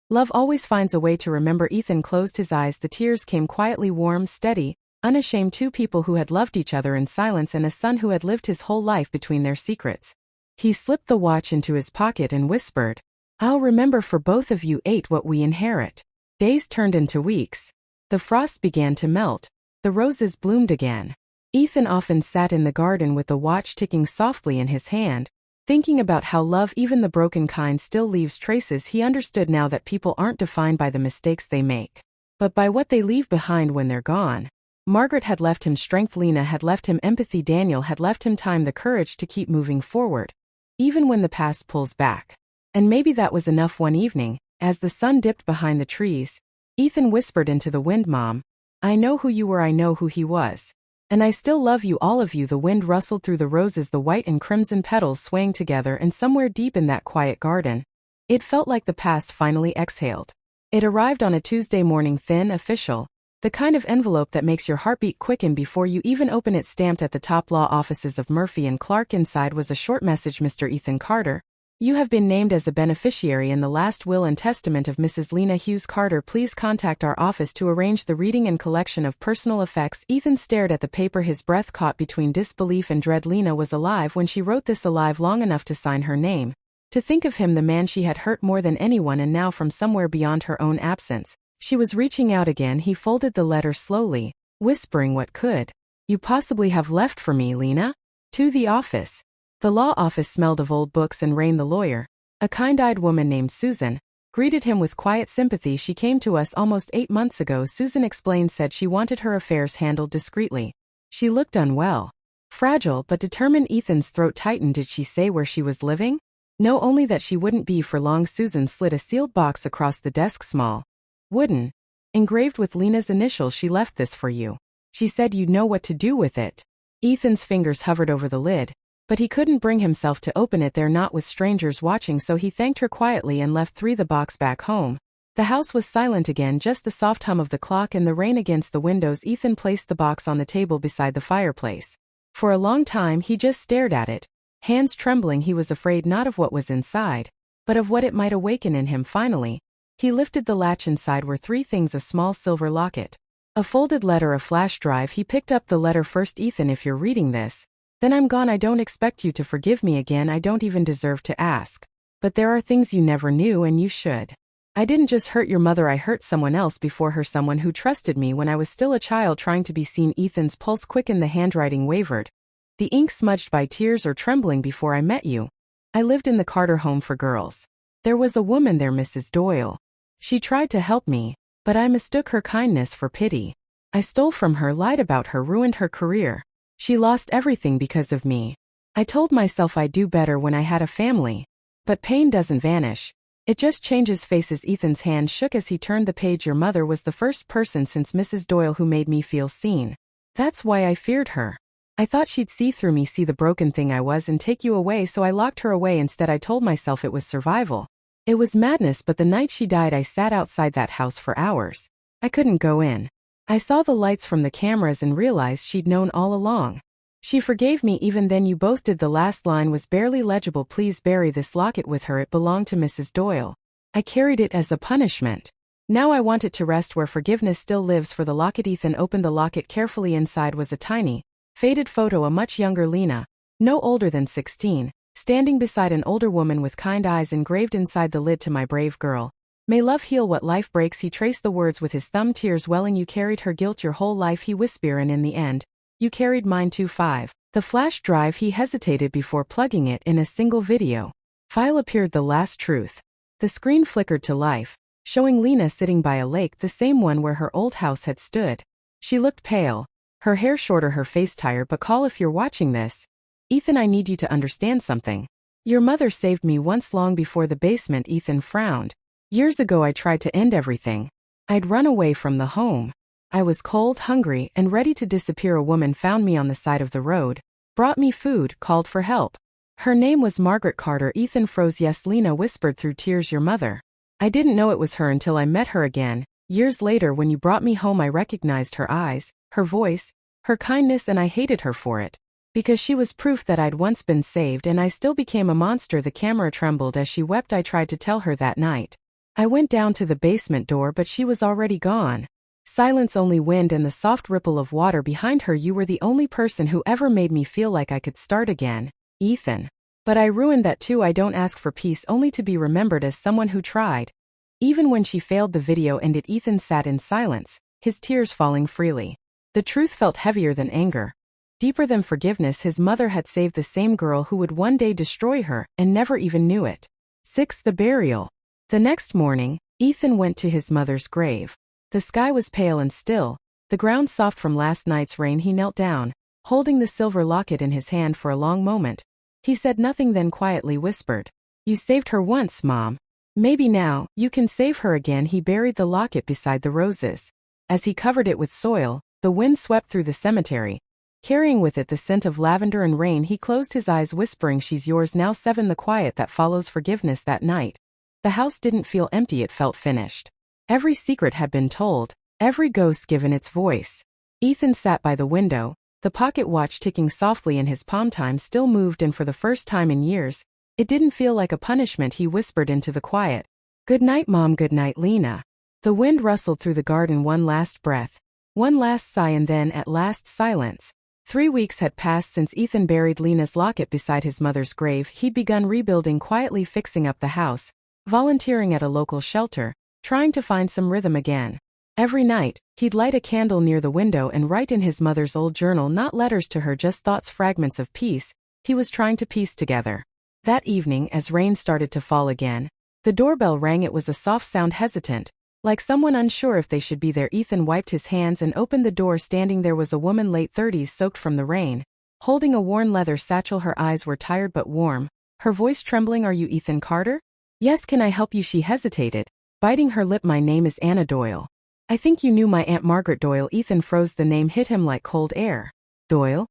A: Love always finds a way to remember. Ethan closed his eyes. The tears came quietly, warm, steady, unashamed. 2 people who had loved each other in silence, and a son who had lived his whole life between their secrets. He slipped the watch into his pocket and whispered, I'll remember for both of you. 8. What we inherit. Days turned into weeks. The frost began to melt. The roses bloomed again. Ethan often sat in the garden with the watch ticking softly in his hand, thinking about how love, even the broken kind, still leaves traces. He understood now that people aren't defined by the mistakes they make, but by what they leave behind when they're gone. Margaret had left him strength, Lena had left him empathy, Daniel had left him time, the courage to keep moving forward, even when the past pulls back. And maybe that was enough. One evening, as the sun dipped behind the trees, Ethan whispered into the wind, "Mom, I know who you were, I know who he was. And I still love you, all of you." The wind rustled through the roses, the white and crimson petals swaying together, and somewhere deep in that quiet garden, it felt like the past finally exhaled. It arrived on a Tuesday morning, thin, official, the kind of envelope that makes your heartbeat quicken before you even open it, stamped at the top, law offices of Murphy and Clark. Inside was a short message: "Mr. Ethan Carter, you have been named as a beneficiary in the last will and testament of Mrs. Lena Hughes Carter. Please contact our office to arrange the reading and collection of personal effects." Ethan stared at the paper, his breath caught between disbelief and dread. Lena was alive when she wrote this, alive long enough to sign her name. To think of him, the man she had hurt more than anyone, and now from somewhere beyond her own absence, she was reaching out again. He folded the letter slowly, whispering, "What could you possibly have left for me, Lena?" To the office. The law office smelled of old books and rain. The lawyer, a kind-eyed woman named Susan, greeted him with quiet sympathy. "She came to us almost 8 months ago," Susan explained, "said she wanted her affairs handled discreetly. She looked unwell, fragile but determined." Ethan's throat tightened. "Did she say where she was living?" "No, only that she wouldn't be for long." Susan slid a sealed box across the desk, small, wooden, engraved with Lena's initials. "She left this for you. She said you'd know what to do with it." Ethan's fingers hovered over the lid, but he couldn't bring himself to open it there, not with strangers watching, so he thanked her quietly and left the box back home. The house was silent again, just the soft hum of the clock and the rain against the windows. Ethan placed the box on the table beside the fireplace. For a long time he just stared at it, hands trembling. He was afraid not of what was inside, but of what it might awaken in him. Finally, he lifted the latch. Inside were 3 things: a small silver locket, a folded letter, a flash drive. He picked up the letter first. "Ethan, if you're reading this, then I'm gone. I don't expect you to forgive me again. I don't even deserve to ask. But there are things you never knew, and you should. I didn't just hurt your mother, I hurt someone else before her, someone who trusted me when I was still a child, trying to be seen." Ethan's pulse quickened, the handwriting wavered, the ink smudged by tears or trembling. "Before I met you, I lived in the Carter home for girls. There was a woman there, Mrs. Doyle. She tried to help me, but I mistook her kindness for pity. I stole from her, lied about her, ruined her career. She lost everything because of me. I told myself I'd do better when I had a family. But pain doesn't vanish. It just changes faces." Ethan's hand shook as he turned the page. "Your mother was the first person since Mrs. Doyle who made me feel seen. That's why I feared her. I thought she'd see through me, see the broken thing I was, and take you away, so I locked her away. Instead, I told myself it was survival. It was madness, but the night she died I sat outside that house for hours. I couldn't go in. I saw the lights from the cameras and realized she'd known all along. She forgave me even then. You both did." The last line was barely legible. "Please bury this locket with her. It belonged to Mrs. Doyle. I carried it as a punishment. Now I want it to rest where forgiveness still lives." For the locket. Ethan opened the locket carefully. Inside was a tiny, faded photo, a much younger Lena, no older than 16, standing beside an older woman with kind eyes engraved inside the lid. "To my brave girl. May love heal what life breaks." He traced the words with his thumb, tears welling. "You carried her guilt your whole life," he whispered, "and in the end, you carried mine too." 5. The flash drive. He hesitated before plugging it in. A single video file appeared, the last truth. The screen flickered to life, showing Lena sitting by a lake, the same one where her old house had stood. She looked pale, her hair shorter, her face tired. "But call, if you're watching this, Ethan, I need you to understand something. Your mother saved me once, long before the basement." Ethan frowned. "Years ago I tried to end everything. I'd run away from the home. I was cold, hungry, and ready to disappear. A woman found me on the side of the road, brought me food, called for help. Her name was Margaret Carter." Ethan froze. "Yes," Lena whispered through tears, "your mother. I didn't know it was her until I met her again. Years later, when you brought me home, I recognized her eyes, her voice, her kindness, and I hated her for it. Because she was proof that I'd once been saved, and I still became a monster." The camera trembled as she wept. "I tried to tell her that night. I went down to the basement door, but she was already gone." Silence, only wind and the soft ripple of water behind her. "You were the only person who ever made me feel like I could start again, Ethan. But I ruined that too. I don't ask for peace, only to be remembered as someone who tried." Even when she failed. The video ended. Ethan sat in silence, his tears falling freely. The truth felt heavier than anger, deeper than forgiveness. His mother had saved the same girl who would one day destroy her, and never even knew it. 6. The burial. The next morning, Ethan went to his mother's grave. The sky was pale and still, the ground soft from last night's rain. He knelt down, holding the silver locket in his hand for a long moment. He said nothing, then quietly whispered, "You saved her once, Mom. Maybe now, you can save her again." He buried the locket beside the roses. As he covered it with soil, the wind swept through the cemetery, carrying with it the scent of lavender and rain. He closed his eyes, whispering, "She's yours now." 7. The quiet that follows forgiveness. That night, the house didn't feel empty, it felt finished. Every secret had been told, every ghost given its voice. Ethan sat by the window, the pocket watch ticking softly in his palm. Time still moved, and for the first time in years, it didn't feel like a punishment. He whispered into the quiet, "Good night, Mom." "Good night, Lena." The wind rustled through the garden. One last breath, one last sigh, and then at last silence. 3 weeks had passed since Ethan buried Lena's locket beside his mother's grave. He'd begun rebuilding quietly, fixing up the house, volunteering at a local shelter, trying to find some rhythm again. Every night, he'd light a candle near the window and write in his mother's old journal, not letters to her, just thoughts, fragments of peace he was trying to piece together. That evening, as rain started to fall again, the doorbell rang. It was a soft sound, hesitant, like someone unsure if they should be there. Ethan wiped his hands and opened the door. Standing there was a woman, late 30s, soaked from the rain, holding a worn leather satchel. Her eyes were tired but warm, her voice trembling. "Are you Ethan Carter?" "Yes, can I help you?" She hesitated, biting her lip. "My name is Anna Doyle. I think you knew my Aunt Margaret Doyle." Ethan froze. The name hit him like cold air. "Doyle?"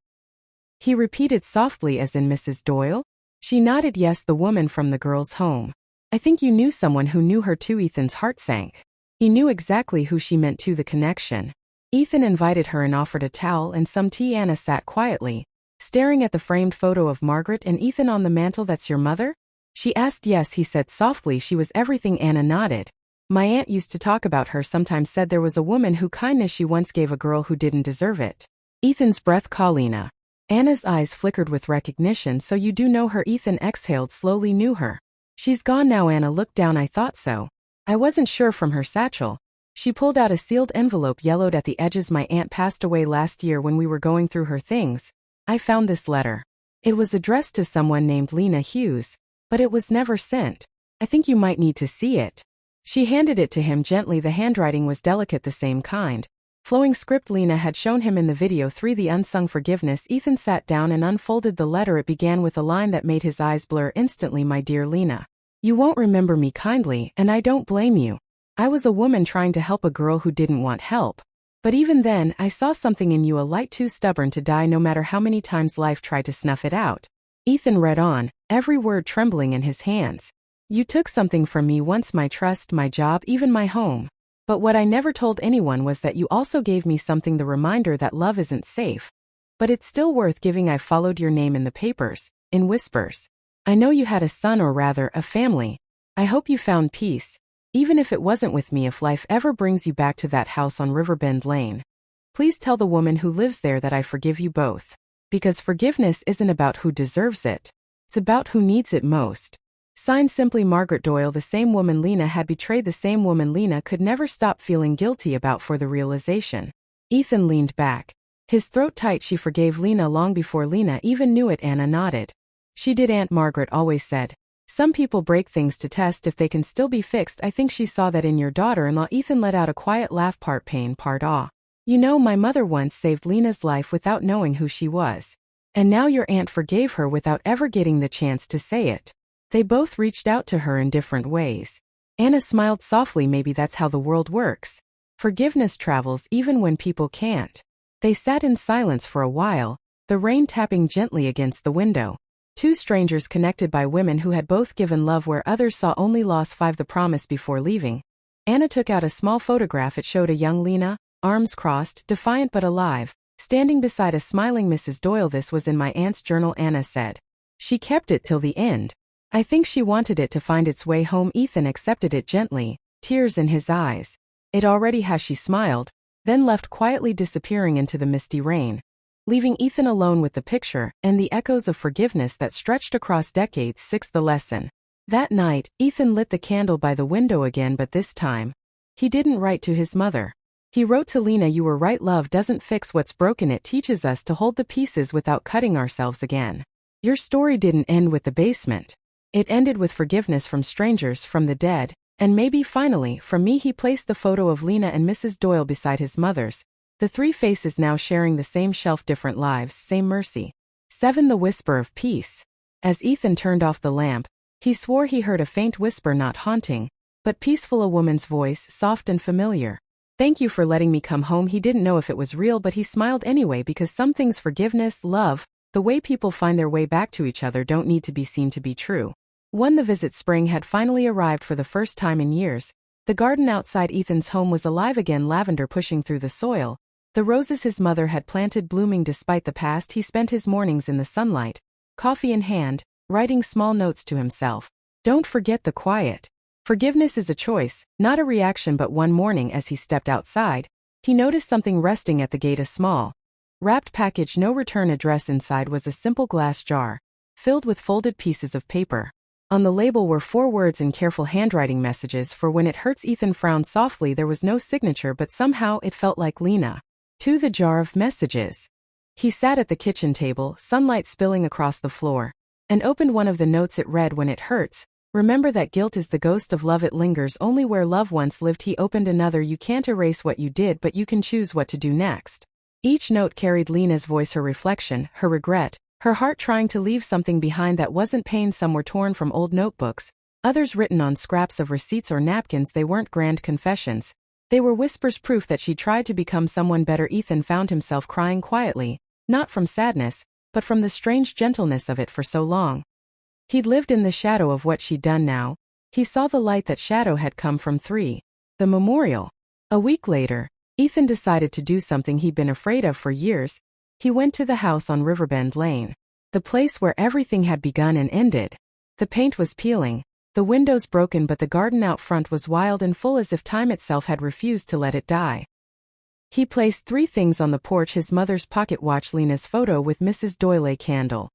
A: he repeated softly, "as in Mrs. Doyle?" She nodded. "Yes, the woman from the girl's home. I think you knew someone who knew her too." Ethan's heart sank. He knew exactly who she meant to, the connection. Ethan invited her and offered a towel and some tea. Anna sat quietly, staring at the framed photo of Margaret and Ethan on the mantel. "That's your mother?" she asked. "Yes," he said softly. "She was everything." Anna nodded. "My aunt used to talk about her sometimes, said there was a woman who kindness she once gave a girl who didn't deserve it." Ethan's breath caught. "Lena." Anna's eyes flickered with recognition. "So you do know her?" Ethan exhaled slowly. "Knew her. She's gone now." Anna looked down. "I thought so. I wasn't sure." From her satchel, she pulled out a sealed envelope, yellowed at the edges. "My aunt passed away last year when we were going through her things. I found this letter. It was addressed to someone named Lena Hughes, but it was never sent. I think you might need to see it." She handed it to him gently. The handwriting was delicate, the same kind, flowing script Lena had shown him in the video. 3. The unsung forgiveness. Ethan sat down and unfolded the letter. It began with a line that made his eyes blur instantly. "My dear Lena, you won't remember me kindly, and I don't blame you. I was a woman trying to help a girl who didn't want help. But even then, I saw something in you, a light too stubborn to die no matter how many times life tried to snuff it out." Ethan read on, every word trembling in his hands. "You took something from me once, my trust, my job, even my home. But what I never told anyone was that you also gave me something, the reminder that love isn't safe. But it's still worth giving. I followed your name in the papers, in whispers. I know you had a son, or rather, a family. I hope you found peace, even if it wasn't with me. If life ever brings you back to that house on Riverbend Lane, please tell the woman who lives there that I forgive you both. Because forgiveness isn't about who deserves it. It's about who needs it most." Signed simply Margaret Doyle. The same woman Lena had betrayed, the same woman Lena could never stop feeling guilty about. For the realization, Ethan leaned back, his throat tight. She forgave Lena long before Lena even knew it. Anna nodded. "She did. Aunt Margaret always said, some people break things to test if they can still be fixed. I think she saw that in your daughter-in-law." Ethan let out a quiet laugh, part pain, part awe. "You know, my mother once saved Lena's life without knowing who she was. And now your aunt forgave her without ever getting the chance to say it. They both reached out to her in different ways." Anna smiled softly. "Maybe that's how the world works. Forgiveness travels even when people can't." They sat in silence for a while, the rain tapping gently against the window. Two strangers connected by women who had both given love where others saw only loss. 5. The promise. Before leaving, Anna took out a small photograph. It showed a young Lena, arms crossed, defiant but alive, standing beside a smiling Mrs. Doyle. "This was in my aunt's journal," Anna said. "She kept it till the end. I think she wanted it to find its way home." Ethan accepted it gently, tears in his eyes. "It already has," she smiled, then left quietly, disappearing into the misty rain, leaving Ethan alone with the picture and the echoes of forgiveness that stretched across decades. 6. The lesson. That night, Ethan lit the candle by the window again, but this time, he didn't write to his mother. He wrote to Lena. "You were right. Love doesn't fix what's broken. It teaches us to hold the pieces without cutting ourselves again. Your story didn't end with the basement. It ended with forgiveness from strangers, from the dead, And maybe finally, from me he placed the photo of Lena and Mrs. Doyle beside his mother's. The three faces now sharing the same shelf, different lives, same mercy. 7. The whisper of peace. As Ethan turned off the lamp, he swore he heard a faint whisper, not haunting, but peaceful, a woman's voice, soft and familiar. Thank you for letting me come home. He didn't know if it was real, but he smiled anyway, because some things, forgiveness, love, the way people find their way back to each other, don't need to be seen to be true. 1. The visit. Spring had finally arrived for the first time in years. The garden outside Ethan's home was alive again, lavender pushing through the soil. The roses his mother had planted blooming despite the past. He spent his mornings in the sunlight, coffee in hand, writing small notes to himself. Don't forget the quiet. Forgiveness is a choice, not a reaction. But one morning as he stepped outside, he noticed something resting at the gate, a small, wrapped package, no return address. Inside was a simple glass jar, filled with folded pieces of paper. On the label were 4 words in careful handwriting: messages for when it hurts. Ethan frowned softly. There was no signature, but somehow it felt like Lena. 2. The jar of messages. He sat at the kitchen table, sunlight spilling across the floor, and opened one of the notes. It read, when it hurts, remember that guilt is the ghost of love. It lingers only where love once lived. He opened another. You can't erase what you did, but you can choose what to do next. Each note carried Lena's voice, her reflection, her regret, her heart trying to leave something behind that wasn't pain. Some were torn from old notebooks, others written on scraps of receipts or napkins. They weren't grand confessions. They were whispers, proof that she tried to become someone better. Ethan found himself crying quietly, not from sadness, but from the strange gentleness of it. For so long, he'd lived in the shadow of what she'd done. Now, he saw the light that shadow had come from. 3. The memorial. A week later, Ethan decided to do something he'd been afraid of for years. He went to the house on Riverbend Lane, the place where everything had begun and ended. The paint was peeling, the windows broken, but the garden out front was wild and full, as if time itself had refused to let it die. He placed 3 things on the porch: his mother's pocket watch, Lena's photo with Mrs. Doyle, a candle.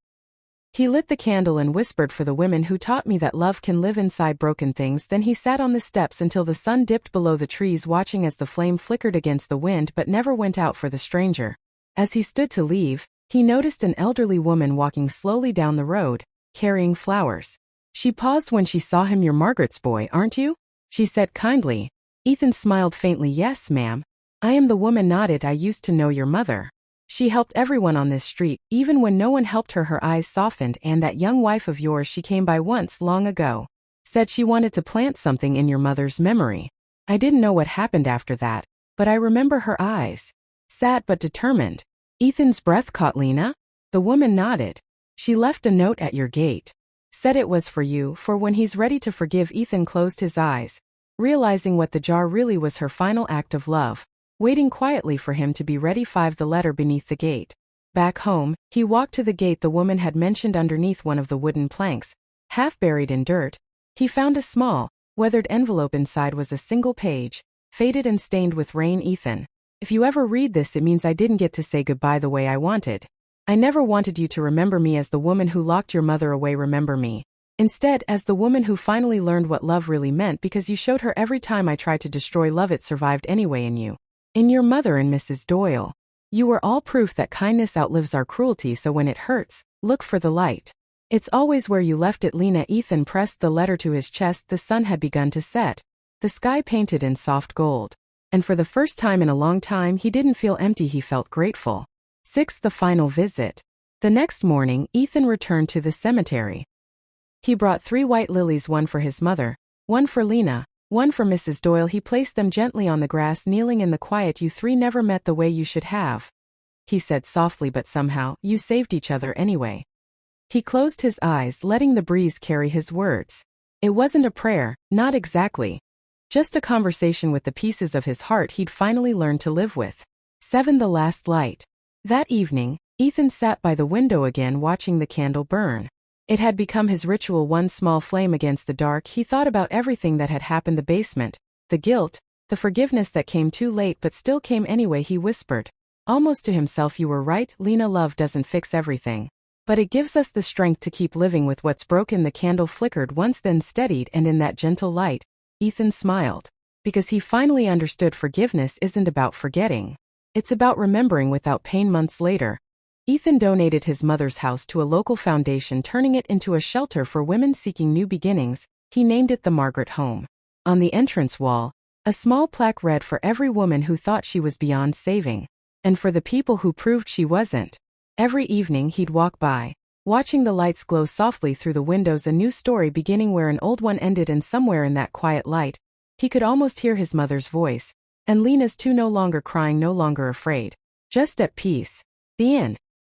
A: He lit the candle and whispered, for the women who taught me that love can live inside broken things. Then he sat on the steps until the sun dipped below the trees, watching as the flame flickered against the wind but never went out for the stranger. As he stood to leave, he noticed an elderly woman walking slowly down the road, carrying flowers. She paused when she saw him. You're Margaret's boy, aren't you? She said kindly. Ethan smiled faintly. Yes, ma'am. I am. The woman nodded. I used to know your mother. She helped everyone on this street, even when no one helped her. Her eyes softened. And that young wife of yours, she came by once long ago. Said she wanted to plant something in your mother's memory. I didn't know what happened after that, but I remember her eyes. Sad but determined. Ethan's breath caught. Lena? The woman nodded. She left a note at your gate. Said it was for you, for when he's ready to forgive. Ethan closed his eyes, realizing what the jar really was: her final act of love, waiting quietly for him to be ready. 5. The letter beneath the gate. Back home, he walked to the gate the woman had mentioned. Underneath one of the wooden planks, half buried in dirt, he found a small, weathered envelope. Inside was a single page, faded and stained with rain. Ethan, if you ever read this, it means I didn't get to say goodbye the way I wanted. I never wanted you to remember me as the woman who locked your mother away. Remember me instead as the woman who finally learned what love really meant, because you showed her every time I tried to destroy love, it survived anyway in you. In your mother and Mrs. Doyle. You were all proof that kindness outlives our cruelty, so when it hurts, look for the light. It's always where you left it. Lena. Ethan pressed the letter to his chest. The sun had begun to set, the sky painted in soft gold. And for the first time in a long time, he didn't feel empty, he felt grateful. 6. The final visit. The next morning, Ethan returned to the cemetery. He brought 3 white lilies, one for his mother, one for Lena, one for Mrs. Doyle. He placed them gently on the grass, kneeling in the quiet. You 3 never met the way you should have, he said softly, but somehow, you saved each other anyway. He closed his eyes, letting the breeze carry his words. It wasn't a prayer, not exactly. Just a conversation with the pieces of his heart he'd finally learned to live with. 7. The last light. That evening, Ethan sat by the window again, watching the candle burn. It had become his ritual, one small flame against the dark. He thought about everything that had happened: the basement, the guilt, the forgiveness that came too late but still came anyway. He whispered, almost to himself, you were right, Lena. Love doesn't fix everything, but it gives us the strength to keep living with what's broken. The candle flickered once, then steadied, and in that gentle light, Ethan smiled, because he finally understood forgiveness isn't about forgetting. It's about remembering without pain. Months later, Ethan donated his mother's house to a local foundation, turning it into a shelter for women seeking new beginnings. He named it the Margaret Home. On the entrance wall, a small plaque read for every woman who thought she was beyond saving, and for the people who proved she wasn't. Every evening he'd walk by, watching the lights glow softly through the windows, a new story beginning where an old one ended, and somewhere in that quiet light, he could almost hear his mother's voice, and Lena's too, no longer crying, no longer afraid, just at peace. The end.